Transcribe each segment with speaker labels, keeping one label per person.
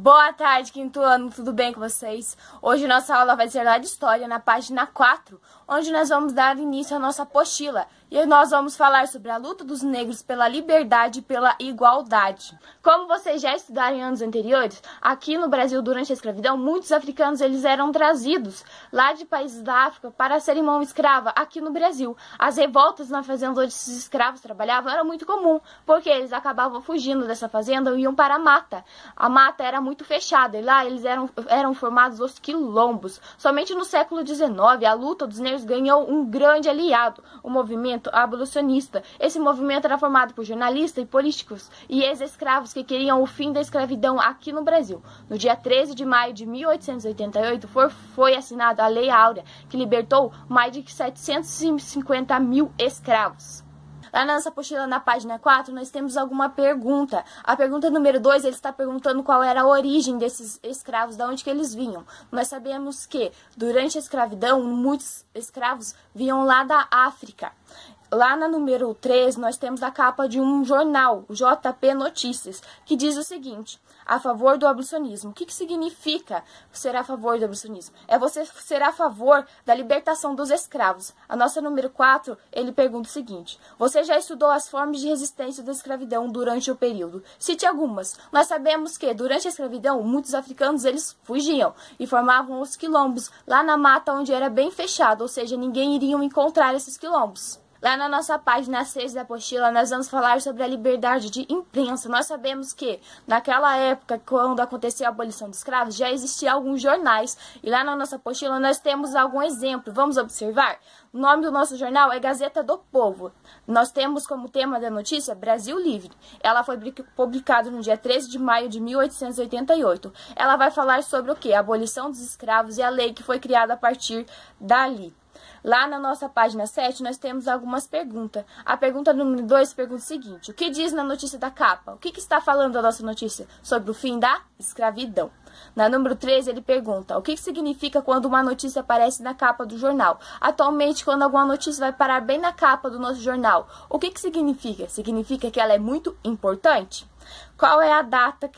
Speaker 1: Boa tarde, quinto ano, tudo bem com vocês? Hoje nossa aula vai ser lá de História, na página 4, onde nós vamos dar início à nossa apostila. E nós vamos falar sobre a luta dos negros pela liberdade e pela igualdade. Como vocês já estudaram em anos anteriores, aqui no Brasil, durante a escravidão, muitos africanos eles eram trazidos lá de países da África para serem mão escrava aqui no Brasil. As revoltas na fazenda onde esses escravos trabalhavam era muito comum, porque eles acabavam fugindo dessa fazenda e iam para a mata. A mata era muito fechada e lá eles eram formados os quilombos. Somente no século XIX, a luta dos negros ganhou um grande aliado, o movimento abolicionista. Esse movimento era formado por jornalistas e políticos e ex-escravos que queriam o fim da escravidão aqui no Brasil. No dia 13 de maio de 1888 foi assinada a Lei Áurea, que libertou mais de 750 mil escravos. Lá na nossa apostila, na página 4, nós temos alguma pergunta. A pergunta número 2, ele está perguntando qual era a origem desses escravos, de onde que eles vinham. Nós sabemos que, durante a escravidão, muitos escravos vinham lá da África. Lá na número 3, nós temos a capa de um jornal, o JP Notícias, que diz o seguinte: a favor do abolicionismo. O que significa ser a favor do abolicionismo? É você ser a favor da libertação dos escravos. A nossa número 4, ele pergunta o seguinte: você já estudou as formas de resistência da escravidão durante o período? Cite algumas. Nós sabemos que, durante a escravidão, muitos africanos eles fugiam e formavam os quilombos lá na mata onde era bem fechado, ou seja, ninguém iria encontrar esses quilombos. Lá na nossa página 6 da apostila, nós vamos falar sobre a liberdade de imprensa. Nós sabemos que, naquela época, quando aconteceu a abolição dos escravos, já existiam alguns jornais. E lá na nossa apostila, nós temos algum exemplo. Vamos observar? O nome do nosso jornal é Gazeta do Povo. Nós temos como tema da notícia Brasil Livre. Ela foi publicada no dia 13 de maio de 1888. Ela vai falar sobre o quê? A abolição dos escravos e a lei que foi criada a partir dali. Lá na nossa página 7, nós temos algumas perguntas. A pergunta número 2 pergunta o seguinte: o que diz na notícia da capa? O que está falando a nossa notícia? Sobre o fim da escravidão. Na número 3, ele pergunta: o que significa quando uma notícia aparece na capa do jornal? Atualmente, quando alguma notícia vai parar bem na capa do nosso jornal, o que significa? Significa que ela é muito importante? Qual é a data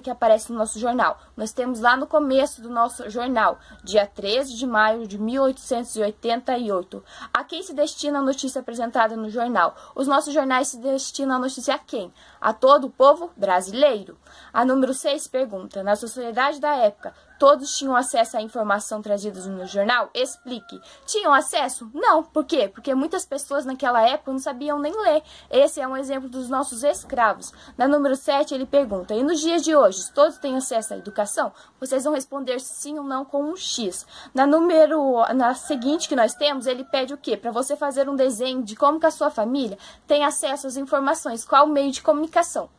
Speaker 1: que aparece no nosso jornal? Nós temos lá no começo do nosso jornal, dia 13 de maio de 1888. A quem se destina a notícia apresentada no jornal? Os nossos jornais se destinam a notícia a quem? A todo o povo brasileiro. A número 6 pergunta: na sociedade da época, todos tinham acesso à informação trazida no jornal? Explique. Tinham acesso? Não. Por quê? Porque muitas pessoas naquela época não sabiam nem ler. Esse é um exemplo dos nossos escravos. Na número 7, ele pergunta: e nos dias de hoje, todos têm acesso à educação? Vocês vão responder sim ou não com um X. Na seguinte que nós temos, ele pede o quê? Para você fazer um desenho de como que a sua família tem acesso às informações, qual o meio de comunicação.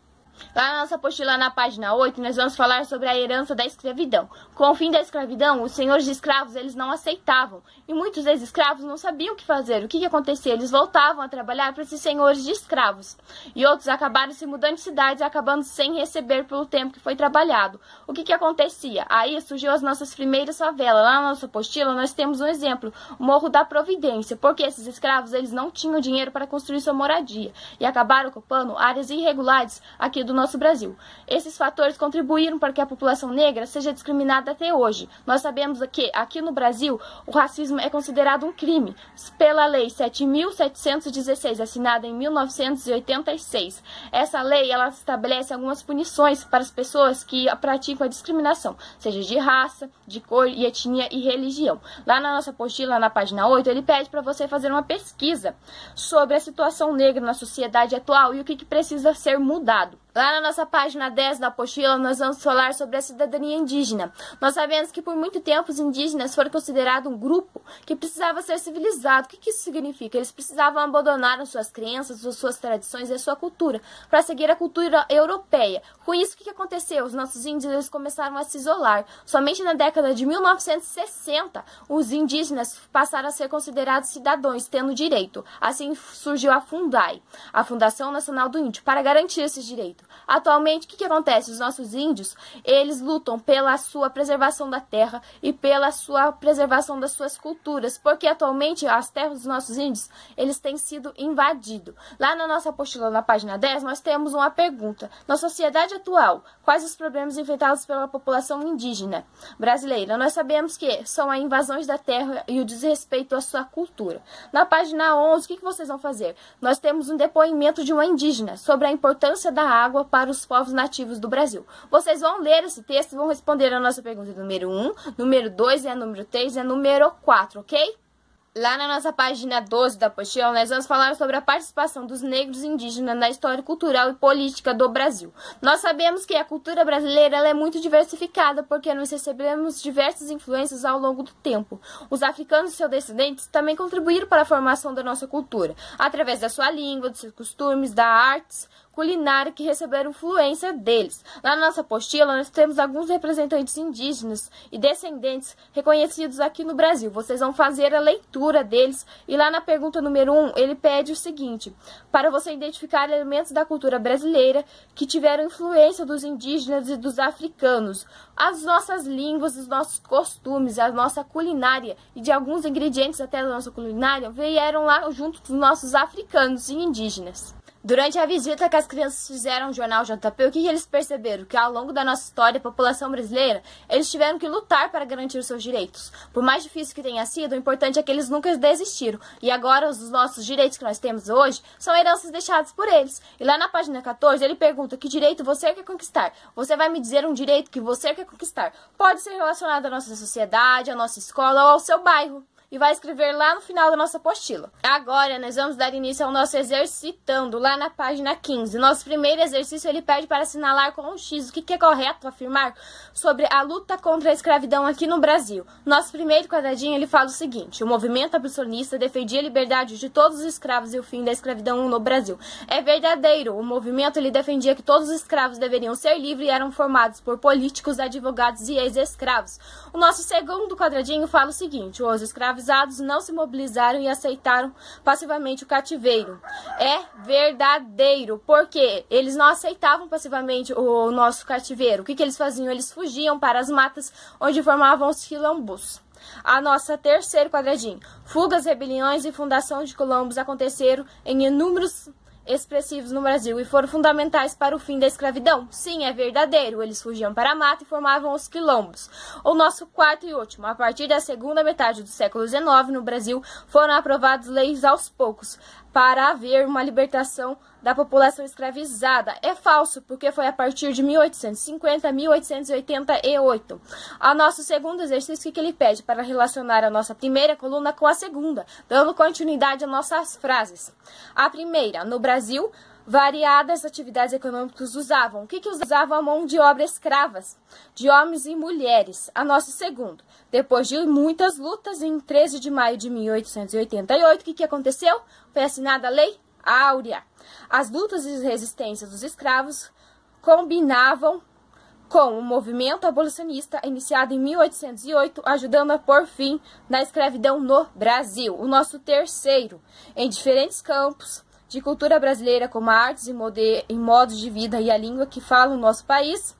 Speaker 1: Lá na nossa apostila, na página 8, nós vamos falar sobre a herança da escravidão. Com o fim da escravidão, os senhores de escravos eles não aceitavam. E muitos ex-escravos não sabiam o que fazer. O que acontecia? Eles voltavam a trabalhar para esses senhores de escravos. E outros acabaram se mudando de cidades, acabando sem receber pelo tempo que foi trabalhado. O que acontecia? Aí surgiu as nossas primeiras favelas. Lá na nossa apostila, nós temos um exemplo, o Morro da Providência. Porque esses escravos eles não tinham dinheiro para construir sua moradia. E acabaram ocupando áreas irregulares aqui do nosso Brasil. Esses fatores contribuíram para que a população negra seja discriminada até hoje. Nós sabemos que aqui no Brasil o racismo é considerado um crime pela Lei 7.716, assinada em 1986. Essa lei ela estabelece algumas punições para as pessoas que praticam a discriminação, seja de raça, de cor e etnia e religião. Lá na nossa apostila, na página 8, ele pede para você fazer uma pesquisa sobre a situação negra na sociedade atual e o que precisa ser mudado. Lá na nossa página 10 da apostila, nós vamos falar sobre a cidadania indígena. Nós sabemos que por muito tempo os indígenas foram considerados um grupo que precisava ser civilizado. O que isso significa? Eles precisavam abandonar as suas crenças, as suas tradições e a sua cultura para seguir a cultura europeia. Com isso, o que aconteceu? Os nossos índios eles começaram a se isolar. Somente na década de 1960, os indígenas passaram a ser considerados cidadãos, tendo direito. Assim surgiu a FUNDAI, a Fundação Nacional do Índio, para garantir esses direitos. Atualmente, o que acontece? Os nossos índios, eles lutam pela sua preservação da terra e pela sua preservação das suas culturas, porque atualmente as terras dos nossos índios, eles têm sido invadidos. Lá na nossa apostila, na página 10, nós temos uma pergunta. Na sociedade atual, quais os problemas enfrentados pela população indígena brasileira? Nós sabemos que são as invasões da terra e o desrespeito à sua cultura. Na página 11, o que vocês vão fazer? Nós temos um depoimento de uma indígena sobre a importância da água para os povos nativos do Brasil. Vocês vão ler esse texto e vão responder a nossa pergunta número 1, número 2, a número 3 e a número 4, ok? Lá na nossa página 12 da apostila, nós vamos falar sobre a participação dos negros indígenas na história cultural e política do Brasil. Nós sabemos que a cultura brasileira ela é muito diversificada, porque nós recebemos diversas influências ao longo do tempo. Os africanos e seus descendentes também contribuíram para a formação da nossa cultura, através da sua língua, dos seus costumes, da artes, culinária que receberam influência deles. Lá na nossa apostila, nós temos alguns representantes indígenas e descendentes reconhecidos aqui no Brasil. Vocês vão fazer a leitura deles e lá na pergunta número 1, ele pede o seguinte: para você identificar elementos da cultura brasileira que tiveram influência dos indígenas e dos africanos. As nossas línguas, os nossos costumes, a nossa culinária e de alguns ingredientes até da nossa culinária vieram lá junto dos nossos africanos e indígenas. Durante a visita que as crianças fizeram ao jornal JP, o que eles perceberam? Que ao longo da nossa história, a população brasileira, eles tiveram que lutar para garantir os seus direitos. Por mais difícil que tenha sido, o importante é que eles nunca desistiram. E agora, os nossos direitos que nós temos hoje são heranças deixadas por eles. E lá na página 14, ele pergunta: que direito você quer conquistar? Você vai me dizer um direito que você quer conquistar. Pode ser relacionado à nossa sociedade, à nossa escola ou ao seu bairro. E vai escrever lá no final da nossa apostila. Agora, nós vamos dar início ao nosso exercitando, lá na página 15. Nosso primeiro exercício, ele pede para assinalar com um X o que é correto afirmar sobre a luta contra a escravidão aqui no Brasil. Nosso primeiro quadradinho, ele fala o seguinte: o movimento abolicionista defendia a liberdade de todos os escravos e o fim da escravidão no Brasil. É verdadeiro, o movimento ele defendia que todos os escravos deveriam ser livres e eram formados por políticos, advogados e ex-escravos. O nosso segundo quadradinho fala o seguinte: os escravos não se mobilizaram e aceitaram passivamente o cativeiro. É verdadeiro, porque eles não aceitavam passivamente o nosso cativeiro. O que eles faziam? Eles fugiam para as matas onde formavam os quilombos. A nossa terceiro quadradinho: fugas, rebeliões e fundação de quilombos aconteceram em inúmeros expressivos no Brasil e foram fundamentais para o fim da escravidão. Sim, é verdadeiro, eles fugiam para a mata e formavam os quilombos. O nosso quarto e último: a partir da segunda metade do século XIX, no Brasil, foram aprovadas leis aos poucos para haver uma libertação da população escravizada. É falso, porque foi a partir de 1850 a 1888. A nosso segundo exercício, o que ele pede? Para relacionar a nossa primeira coluna com a segunda, dando continuidade às nossas frases. A primeira: no Brasil, variadas atividades econômicas usavam. O que usavam? A mão de obra escravas, de homens e mulheres. A nosso segundo: depois de muitas lutas, em 13 de maio de 1888, o que aconteceu? Foi assinada a Lei Áurea. As lutas e resistências dos escravos combinavam com o movimento abolicionista iniciado em 1808, ajudando a pôr fim na escravidão no Brasil. O nosso terceiro: em diferentes campos de cultura brasileira, como artes e modos de vida e a língua que fala o nosso país,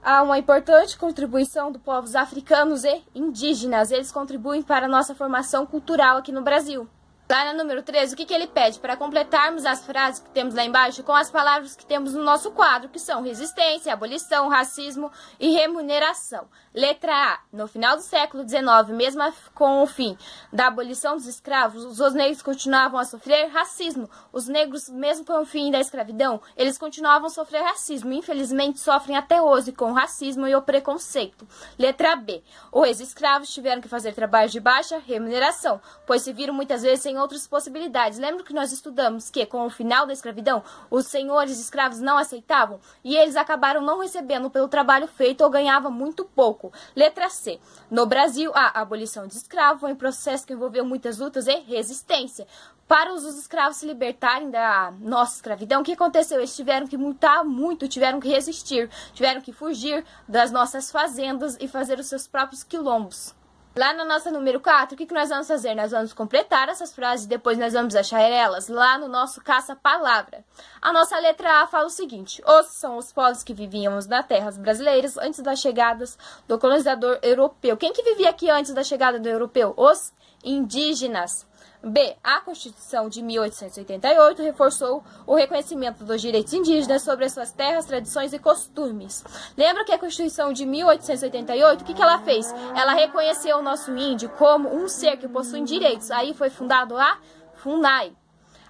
Speaker 1: há uma importante contribuição dos povos africanos e indígenas. Eles contribuem para a nossa formação cultural aqui no Brasil. Lá na número 13, o que ele pede? Para completarmos as frases que temos lá embaixo com as palavras que temos no nosso quadro, que são resistência, abolição, racismo e remuneração. Letra A: no final do século XIX, mesmo com o fim da abolição dos escravos, os negros continuavam a sofrer racismo. Os negros, mesmo com o fim da escravidão, eles continuavam a sofrer racismo. Infelizmente, sofrem até hoje com o racismo e o preconceito. Letra B: os escravos tiveram que fazer trabalho de baixa remuneração, pois se viram muitas vezes sem outras possibilidades. Lembra que nós estudamos que, com o final da escravidão, os senhores escravos não aceitavam e eles acabaram não recebendo pelo trabalho feito ou ganhavam muito pouco. Letra C: no Brasil, a abolição de escravos foi um processo que envolveu muitas lutas e resistência. Para os escravos se libertarem da nossa escravidão, o que aconteceu? Eles tiveram que lutar muito, tiveram que resistir, tiveram que fugir das nossas fazendas e fazer os seus próprios quilombos. Lá na nossa número 4, o que nós vamos fazer? Nós vamos completar essas frases e depois nós vamos achar elas lá no nosso caça-palavra. A nossa letra A fala o seguinte: os são os povos que viviam nas terras brasileiras antes das chegadas do colonizador europeu. Quem que vivia aqui antes da chegada do europeu? Os indígenas. B. A Constituição de 1888 reforçou o reconhecimento dos direitos indígenas sobre as suas terras, tradições e costumes. Lembra que a Constituição de 1888, o que ela fez? Ela reconheceu o nosso índio como um ser que possui direitos. Aí foi fundado a FUNAI.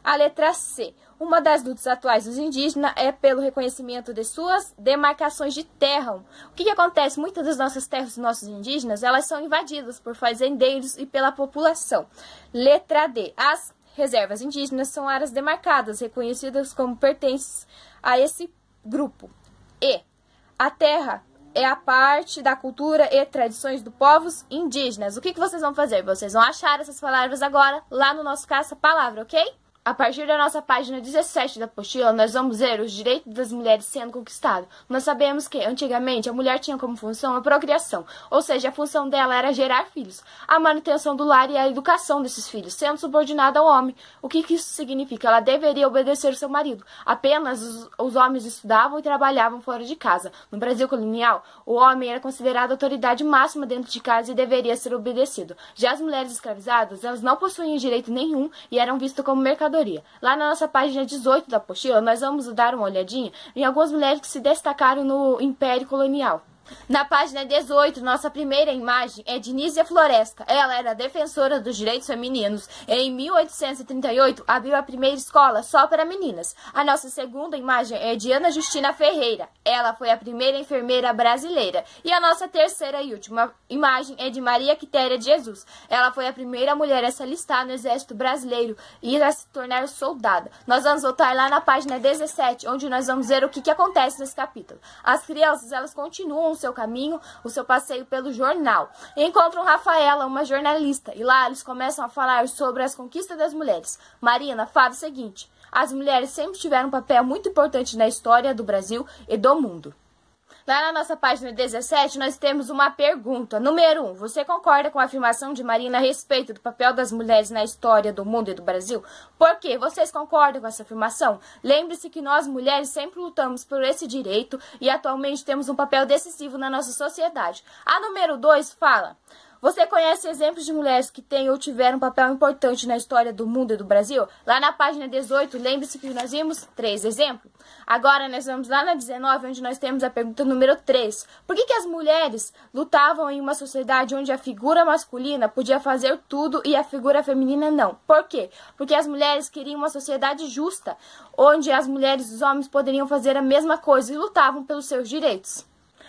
Speaker 1: A letra C. Uma das lutas atuais dos indígenas é pelo reconhecimento de suas demarcações de terra. O que acontece? Muitas das nossas terras dos nossos indígenas, elas são invadidas por fazendeiros e pela população. Letra D. As reservas indígenas são áreas demarcadas, reconhecidas como pertences a esse grupo. E. A terra é a parte da cultura e tradições dos povos indígenas. O que vocês vão fazer? Vocês vão achar essas palavras agora lá no nosso caça-palavra, ok? A partir da nossa página 17 da apostila, nós vamos ver os direitos das mulheres sendo conquistados. Nós sabemos que, antigamente, a mulher tinha como função a procriação, ou seja, a função dela era gerar filhos, a manutenção do lar e a educação desses filhos, sendo subordinada ao homem. O que isso significa? Ela deveria obedecer seu marido. Apenas os homens estudavam e trabalhavam fora de casa. No Brasil colonial, o homem era considerado a autoridade máxima dentro de casa e deveria ser obedecido. Já as mulheres escravizadas, elas não possuíam direito nenhum e eram vistas como mercadorias. Lá na nossa página 18 da apostila, nós vamos dar uma olhadinha em algumas mulheres que se destacaram no Império Colonial. Na página 18, nossa primeira imagem é de Nízia Floresta. Ela era defensora dos direitos femininos. Em 1838, abriu a primeira escola só para meninas. A nossa segunda imagem é de Ana Justina Ferreira. Ela foi a primeira enfermeira brasileira. E a nossa terceira e última imagem é de Maria Quitéria de Jesus. Ela foi a primeira mulher a se alistar no Exército Brasileiro e a se tornar soldada. Nós vamos voltar lá na página 17, onde nós vamos ver o que acontece nesse capítulo. As crianças, elas continuam o seu caminho, o seu passeio pelo jornal. Encontram Rafaela, uma jornalista, e lá eles começam a falar sobre as conquistas das mulheres. Marina fala o seguinte: as mulheres sempre tiveram um papel muito importante na história do Brasil e do mundo. Lá na nossa página 17, nós temos uma pergunta. Número 1. Você concorda com a afirmação de Marina a respeito do papel das mulheres na história do mundo e do Brasil? Por quê? Vocês concordam com essa afirmação? Lembre-se que nós, mulheres, sempre lutamos por esse direito e atualmente temos um papel decisivo na nossa sociedade. A número 2 fala: você conhece exemplos de mulheres que têm ou tiveram um papel importante na história do mundo e do Brasil? Lá na página 18, lembre-se que nós vimos 3 exemplos. Agora nós vamos lá na 19, onde nós temos a pergunta número 3. Por que as mulheres lutavam em uma sociedade onde a figura masculina podia fazer tudo e a figura feminina não? Por quê? Porque as mulheres queriam uma sociedade justa, onde as mulheres e os homens poderiam fazer a mesma coisa e lutavam pelos seus direitos.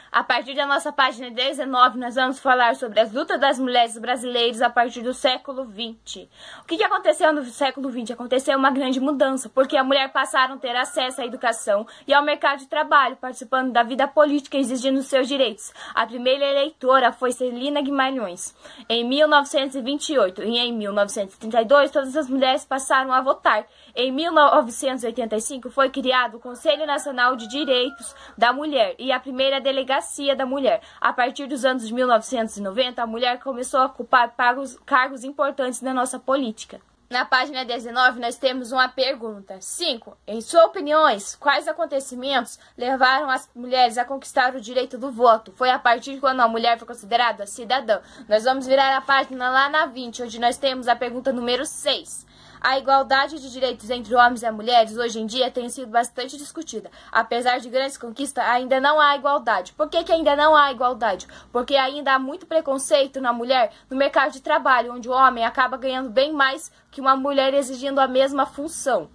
Speaker 1: A partir da nossa página 19, nós vamos falar sobre as lutas das mulheres brasileiras a partir do século XX. O que aconteceu no século XX? Aconteceu uma grande mudança, porque a mulher passaram a ter acesso à educação e ao mercado de trabalho, participando da vida política e exigindo seus direitos. A primeira eleitora foi Celina Guimarães, em 1928, e em 1932 todas as mulheres passaram a votar. Em 1985 foi criado o Conselho Nacional de Direitos da Mulher e a primeira delegacia da mulher. A partir dos anos de 1990, a mulher começou a ocupar cargos importantes na nossa política. Na página 19, nós temos uma pergunta. 5. Em suas opiniões, quais acontecimentos levaram as mulheres a conquistar o direito do voto? Foi a partir de quando a mulher foi considerada cidadã. Nós vamos virar a página lá na 20, onde nós temos a pergunta número 6. A igualdade de direitos entre homens e mulheres hoje em dia tem sido bastante discutida. Apesar de grandes conquistas, ainda não há igualdade. Por que ainda não há igualdade? Porque ainda há muito preconceito na mulher no mercado de trabalho, onde o homem acaba ganhando bem mais que uma mulher exigindo a mesma função.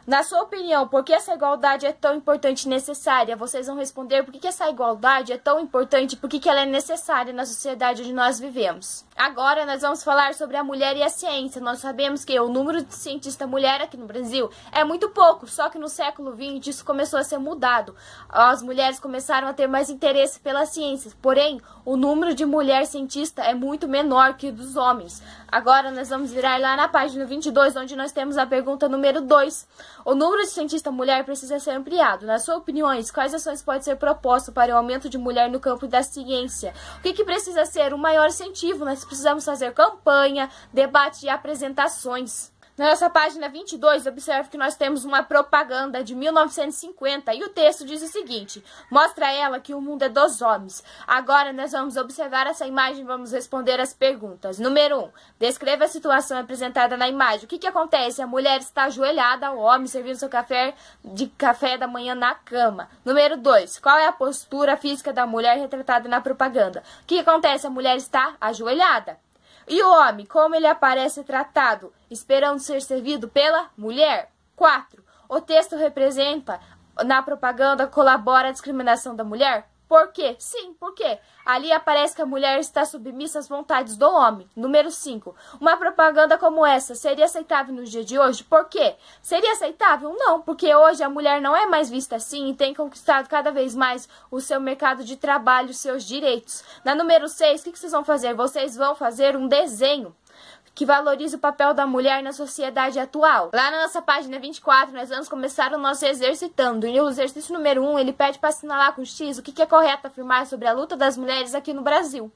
Speaker 1: Na sua opinião, por que essa igualdade é tão importante e necessária? Vocês vão responder por que essa igualdade é tão importante e por que ela é necessária na sociedade onde nós vivemos. Agora nós vamos falar sobre a mulher e a ciência. Nós sabemos que o número de cientistas mulher aqui no Brasil é muito pouco, só que no século XX isso começou a ser mudado. As mulheres começaram a ter mais interesse pela ciência, porém o número de mulher cientista é muito menor que o dos homens. Agora nós vamos virar lá na página 22, onde nós temos a pergunta número 2. O número de cientista mulher precisa ser ampliado. Na sua opinião, quais ações podem ser propostas para o aumento de mulher no campo da ciência? O que precisa ser um maior incentivo? Nós precisamos fazer campanha, debate e apresentações. Na nossa página 22, observe que nós temos uma propaganda de 1950 e o texto diz o seguinte: mostra a ela que o mundo é dos homens. Agora nós vamos observar essa imagem e vamos responder as perguntas. Número 1. Descreva a situação apresentada na imagem. O que acontece? A mulher está ajoelhada, o homem servindo seu café da manhã na cama. Número 2. Qual é a postura física da mulher retratada na propaganda? O que acontece? A mulher está ajoelhada. E o homem, como ele aparece tratado, esperando ser servido pela mulher? 4. O texto representa, na propaganda, colabora a discriminação da mulher? Por quê? Sim, por quê? Ali aparece que a mulher está submissa às vontades do homem. Número 5. Uma propaganda como essa seria aceitável nos dias de hoje? Por quê? Seria aceitável? Não, porque hoje a mulher não é mais vista assim e tem conquistado cada vez mais o seu mercado de trabalho, os seus direitos. Na número 6, o que vocês vão fazer? Vocês vão fazer um desenho que valoriza o papel da mulher na sociedade atual. Lá na nossa página 24, nós vamos começar o nosso exercitando. E o exercício número 1, ele pede para assinalar com X o que é correto afirmar sobre a luta das mulheres aqui no Brasil.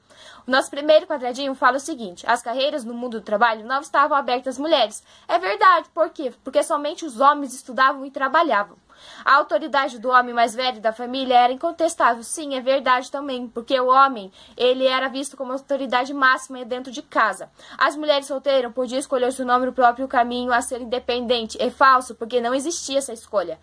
Speaker 1: O nosso primeiro quadradinho fala o seguinte: as carreiras no mundo do trabalho não estavam abertas às mulheres. É verdade, por quê? Porque somente os homens estudavam e trabalhavam. A autoridade do homem mais velho da família era incontestável. Sim, é verdade também, porque o homem, ele era visto como autoridade máxima dentro de casa. As mulheres solteiras podiam escolher seu nome no próprio caminho a ser independente. É falso, porque não existia essa escolha.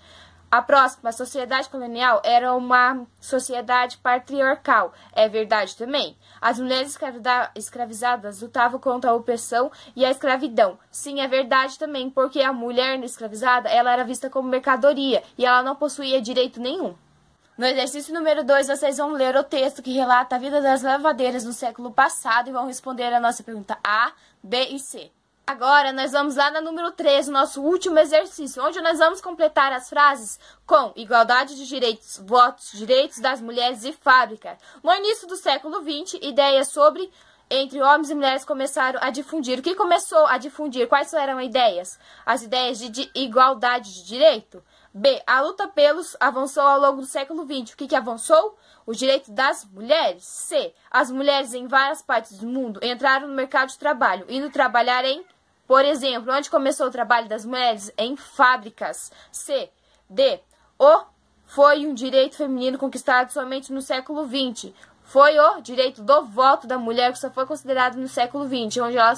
Speaker 1: A próxima, a sociedade colonial, era uma sociedade patriarcal. É verdade também. As mulheres escravizadas lutavam contra a opressão e a escravidão. Sim, é verdade também, porque a mulher escravizada, ela era vista como mercadoria e ela não possuía direito nenhum. No exercício número 2, vocês vão ler o texto que relata a vida das lavadeiras no século passado e vão responder a nossa pergunta A, B e C. Agora, nós vamos lá na número 3, o nosso último exercício, onde nós vamos completar as frases com igualdade de direitos, votos, direitos das mulheres e fábrica. No início do século XX, ideias sobre entre homens e mulheres começaram a difundir. O que começou a difundir? Quais eram as ideias? As ideias de igualdade de direito. B. A luta pelos avançou ao longo do século XX. O que avançou? Os direitos das mulheres. C. As mulheres em várias partes do mundo entraram no mercado de trabalho, indo trabalhar em, por exemplo, onde começou o trabalho das mulheres? Em fábricas. C. D. Foi um direito feminino conquistado somente no século XX. Foi o direito do voto da mulher que só foi considerado no século XX, onde ela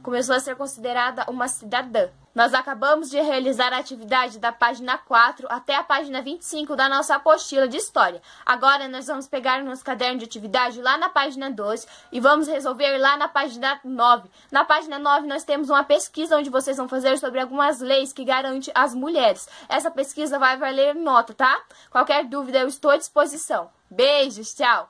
Speaker 1: começou a ser considerada uma cidadã. Nós acabamos de realizar a atividade da página 4 até a página 25 da nossa apostila de história. Agora nós vamos pegar o nosso caderno de atividade lá na página 2 e vamos resolver lá na página 9. Na página 9 nós temos uma pesquisa onde vocês vão fazer sobre algumas leis que garantem as mulheres. Essa pesquisa vai valer nota, tá? Qualquer dúvida eu estou à disposição. Beijos, tchau!